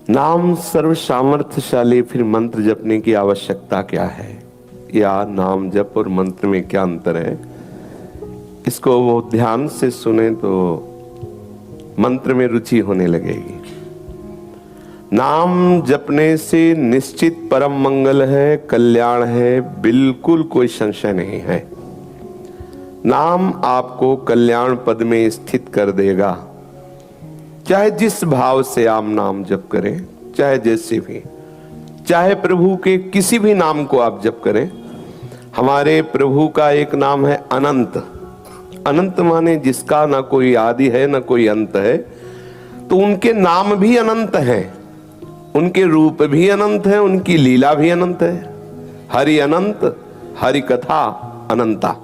नाम सर्व सामर्थ्यशाली, फिर मंत्र जपने की आवश्यकता क्या है, या नाम जप और मंत्र में क्या अंतर है, इसको वो ध्यान से सुने तो मंत्र में रुचि होने लगेगी। नाम जपने से निश्चित परम मंगल है, कल्याण है, बिल्कुल कोई संशय नहीं है। नाम आपको कल्याण पद में स्थित कर देगा, चाहे जिस भाव से आप नाम जप करें, चाहे जैसे भी, चाहे प्रभु के किसी भी नाम को आप जप करें। हमारे प्रभु का एक नाम है अनंत। अनंत माने जिसका ना कोई आदि है ना कोई अंत है। तो उनके नाम भी अनंत हैं, उनके रूप भी अनंत है, उनकी लीला भी अनंत है। हरि अनंत, हरि कथा अनंता।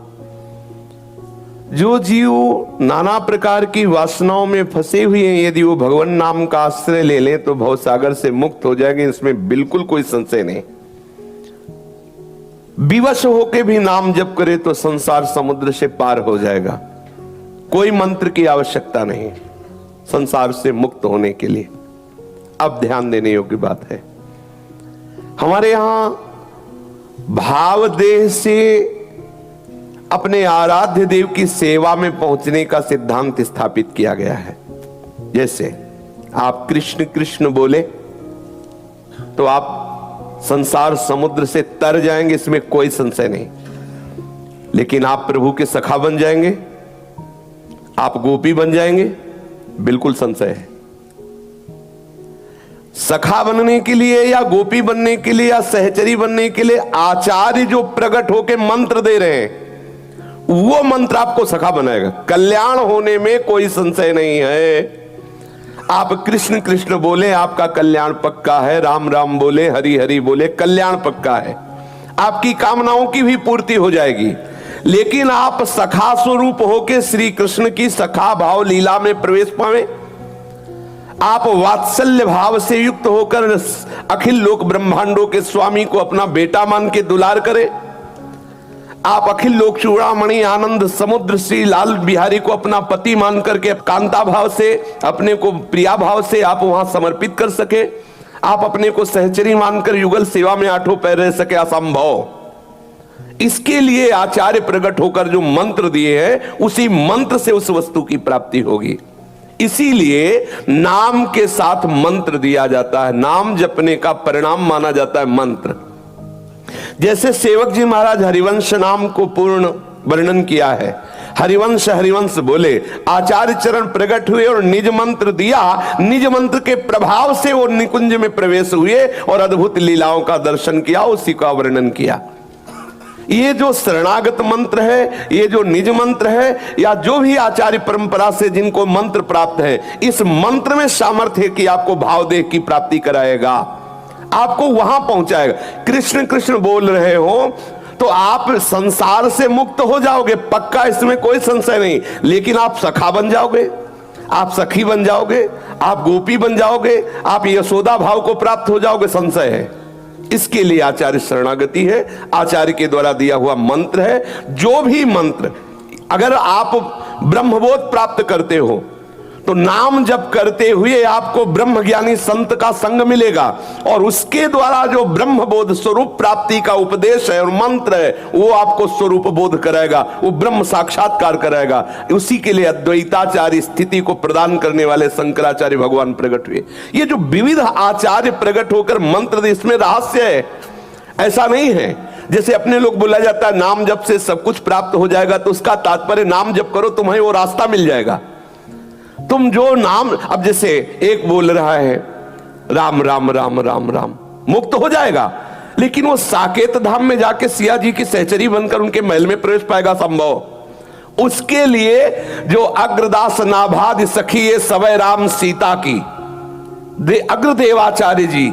जो जीव नाना प्रकार की वासनाओं में फंसे हुए हैं, यदि वो भगवान नाम का आश्रय ले लें तो भवसागर से मुक्त हो जाएंगे, इसमें बिल्कुल कोई संशय नहीं। विवश होके भी नाम जप करे तो संसार समुद्र से पार हो जाएगा। कोई मंत्र की आवश्यकता नहीं संसार से मुक्त होने के लिए। अब ध्यान देने योग्य बात है, हमारे यहां भाव देह से अपने आराध्य देव की सेवा में पहुंचने का सिद्धांत स्थापित किया गया है। जैसे आप कृष्ण कृष्ण बोले तो आप संसार समुद्र से तर जाएंगे, इसमें कोई संशय नहीं। लेकिन आप प्रभु के सखा बन जाएंगे, आप गोपी बन जाएंगे, बिल्कुल संशय है। सखा बनने के लिए या गोपी बनने के लिए या सहचरी बनने के लिए आचार्य जो प्रकट होकर मंत्र दे रहे हैं, वो मंत्र आपको सखा बनाएगा। कल्याण होने में कोई संशय नहीं है। आप कृष्ण कृष्ण बोले, आपका कल्याण पक्का है। राम राम बोले, हरि हरि बोले, कल्याण पक्का है। आपकी कामनाओं की भी पूर्ति हो जाएगी। लेकिन आप सखा स्वरूप होके श्री कृष्ण की सखा भाव लीला में प्रवेश पावे, आप वात्सल्य भाव से युक्त होकर अखिल लोक ब्रह्मांडों के स्वामी को अपना बेटा मान के दुलार करें, आप अखिल लोक चूड़ामणि आनंद समुद्र श्री लाल बिहारी को अपना पति मान करके कांता भाव से, अपने को प्रिया भाव से आप वहां समर्पित कर सके, आप अपने को सहचरी मानकर युगल सेवा में आठों पैर रह सके, असंभव। इसके लिए आचार्य प्रकट होकर जो मंत्र दिए हैं, उसी मंत्र से उस वस्तु की प्राप्ति होगी। इसीलिए नाम के साथ मंत्र दिया जाता है। नाम जपने का परिणाम माना जाता है मंत्र। जैसे सेवक जी महाराज हरिवंश नाम को पूर्ण वर्णन किया है। हरिवंश हरिवंश बोले, आचार्य चरण प्रकट हुए और निज मंत्र दिया, निज मंत्र के प्रभाव से वो निकुंज में प्रवेश हुए और अद्भुत लीलाओं का दर्शन किया, उसी का वर्णन किया। ये जो शरणागत मंत्र है, ये जो निज मंत्र है, या जो भी आचार्य परंपरा से जिनको मंत्र प्राप्त है, इस मंत्र में सामर्थ्य है कि आपको भावदेह की प्राप्ति कराएगा, आपको वहां पहुंचाएगा। कृष्ण कृष्ण बोल रहे हो तो आप संसार से मुक्त हो जाओगे, पक्का, इसमें कोई संशय नहीं। लेकिन आप सखा बन जाओगे, आप सखी बन जाओगे, आप गोपी बन जाओगे, आप यशोदा भाव को प्राप्त हो जाओगे, संशय है। इसके लिए आचार्य शरणागति है, आचार्य के द्वारा दिया हुआ मंत्र है। जो भी मंत्र, अगर आप ब्रह्मबोध प्राप्त करते हो तो नाम जप करते हुए आपको ब्रह्म ज्ञानी संत का संग मिलेगा, और उसके द्वारा जो ब्रह्म बोध स्वरूप प्राप्ति का उपदेश है और मंत्र है, वो आपको स्वरूप बोध कराएगा, वो ब्रह्म साक्षात्कार कराएगा। उसी के लिए अद्वैताचार्य स्थिति को प्रदान करने वाले शंकराचार्य भगवान प्रकट हुए। ये जो विविध आचार्य प्रकट होकर मंत्र दे, इसमें रहस्य है। ऐसा नहीं है जैसे अपने लोग बोला जाता है नाम जप से सब कुछ प्राप्त हो जाएगा, तो उसका तात्पर्य नाम जप करो तुम्हें वो रास्ता मिल जाएगा। तुम जो नाम, अब जैसे एक बोल रहा है राम राम राम राम राम, मुक्त हो जाएगा, लेकिन वो साकेत धाम में जाके सिया जी की सहचरी बनकर उनके महल में प्रवेश पाएगा, संभव। उसके लिए जो अग्रदास नाभाद सखी ये सवै राम सीता की, अग्रदेवाचार्य जी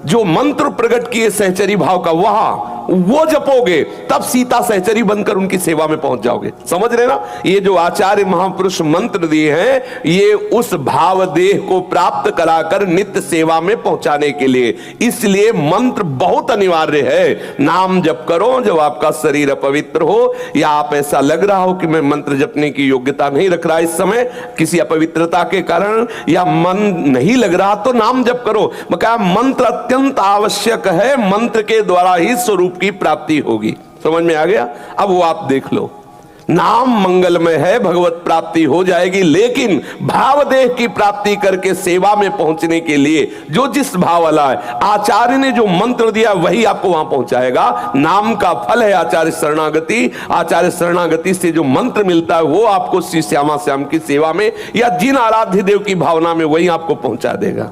जो मंत्र प्रकट किए सहचरी भाव का वो जपोगे, तब सीता सहचरी बनकर उनकी सेवा में पहुंच जाओगे। समझ रहे ना? ये जो आचार्य महापुरुष मंत्र दिए हैं, ये उस भाव देह को प्राप्त कराकर नित्य सेवा में पहुंचाने के लिए। इसलिए मंत्र बहुत अनिवार्य है। नाम जप करो जब आपका शरीर अपवित्र हो, या आप ऐसा लग रहा हो कि मैं मंत्र जपने की योग्यता नहीं रख रहा इस समय किसी अपवित्रता के कारण, या मन नहीं लग रहा, तो नाम जप करो। मैं कहा मंत्र अत्यंत आवश्यक है, मंत्र के द्वारा ही स्वरूप की प्राप्ति होगी। समझ में आ गया? अब वो आप देख लो, नाम मंगलमय है, भगवत प्राप्ति हो जाएगी, लेकिन भाव देह की प्राप्ति करके सेवा में पहुंचने के लिए जो जिस भाव वाला है, आचार्य ने जो मंत्र दिया वही आपको वहां पहुंचाएगा। नाम का फल है आचार्य शरणागति। आचार्य शरणागति से जो मंत्र मिलता है वो आपको श्री श्यामा श्याम की सेवा में या जिन आराध्य देव की भावना में वही आपको पहुंचा देगा।